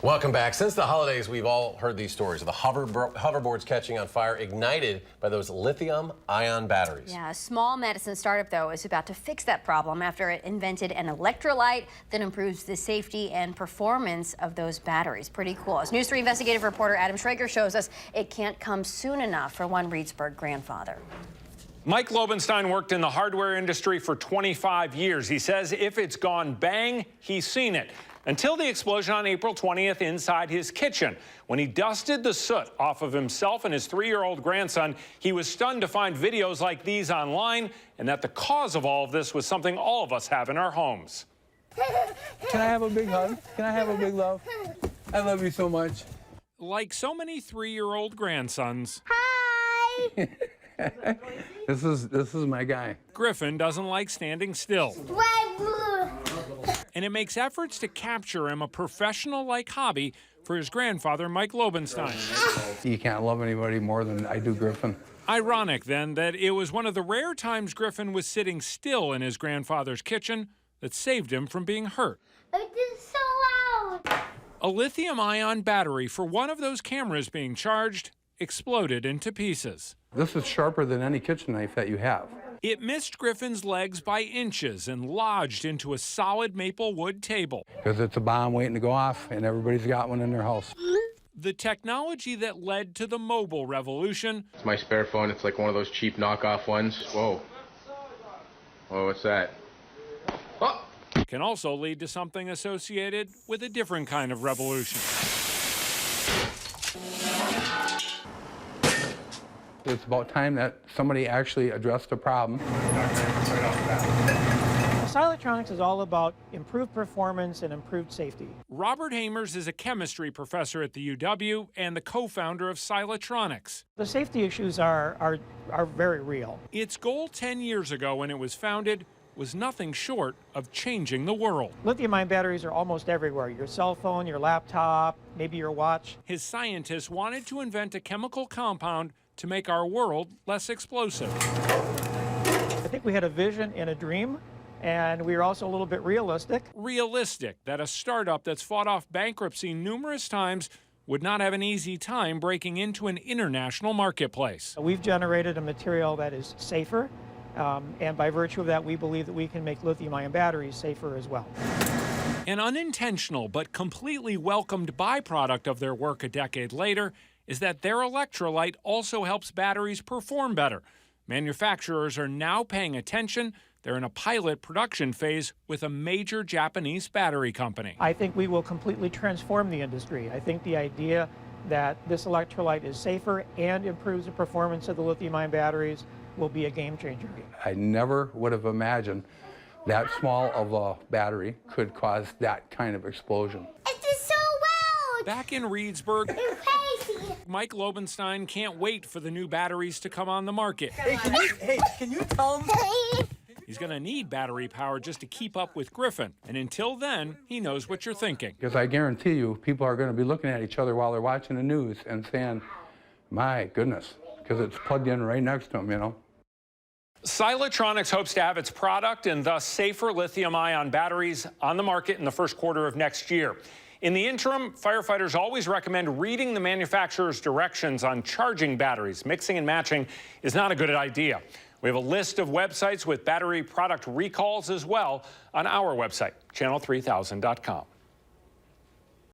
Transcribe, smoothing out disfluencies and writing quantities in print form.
Welcome back. Since the holidays, we've all heard these stories of the hoverboards catching on fire, ignited by those lithium-ion batteries. Yeah, a small Madison startup, though, is about to fix that problem after it invented an electrolyte that improves the safety and performance of those batteries. Pretty cool. As News 3 investigative reporter Adam Schrager shows us, it can't come soon enough for one Reedsburg grandfather. Mike Lobenstein worked in the hardware industry for 25 years. He says if it's gone bang, he's seen it. Until the explosion on April 20th inside his kitchen. When he dusted the soot off of himself and his 3-year-old grandson, he was stunned to find videos like these online, and that the cause of all of this was something all of us have in our homes. Can I have a big hug? Can I have a big love? I love you so much. Like so many 3-year-old grandsons. Hi! This is my guy. Griffin doesn't like standing still. And it makes efforts to capture him a professional-like hobby for his grandfather, Mike Lobenstein. You can't love anybody more than I do Griffin. Ironic, then, that it was one of the rare times Griffin was sitting still in his grandfather's kitchen that saved him from being hurt. It is so loud. A lithium-ion battery for one of those cameras being charged exploded into pieces. This is sharper than any kitchen knife that you have. It missed Griffin's legs by inches and lodged into a solid maple wood table. Because it's a bomb waiting to go off, and everybody's got one in their house. The technology that led to the mobile revolution. It's my spare phone. It's like one of those cheap knockoff ones. Whoa. Whoa, what's that? Oh! Can also lead to something associated with a different kind of revolution. It's about time that somebody actually addressed the problem. Silatronix is all about improved performance and improved safety. Robert Hamers is a chemistry professor at the UW and the co-founder of Silatronix. The safety issues are very real. Its goal 10 years ago when it was founded was nothing short of changing the world. Lithium-ion batteries are almost everywhere. Your cell phone, your laptop, maybe your watch. His scientists wanted to invent a chemical compound to make our world less explosive. I think we had a vision and a dream, and we were also a little bit realistic. Realistic that a startup that's fought off bankruptcy numerous times would not have an easy time breaking into an international marketplace. We've generated a material that is safer, and by virtue of that, we believe that we can make lithium-ion batteries safer as well. An unintentional but completely welcomed byproduct of their work a decade later is that their electrolyte also helps batteries perform better. Manufacturers are now paying attention. They're in a pilot production phase with a major Japanese battery company. I think we will completely transform the industry. I think the idea that this electrolyte is safer and improves the performance of the lithium-ion batteries will be a game changer. I never would have imagined that small of a battery could cause that kind of explosion. It is so loud. Back in Reedsburg, It's crazy. Mike Lobenstein can't wait for the new batteries to come on the market. Hey, can you tell him? He's going to need battery power just to keep up with Griffin. And until then, he knows what you're thinking. Because I guarantee you, people are going to be looking at each other while they're watching the news and saying, my goodness, because it's plugged in right next to them, you know. Silatronix hopes to have its product and thus safer lithium-ion batteries on the market in the first quarter of next year. In the interim, firefighters always recommend reading the manufacturer's directions on charging batteries. Mixing and matching is not a good idea. We have a list of websites with battery product recalls as well on our website, channel3000.com.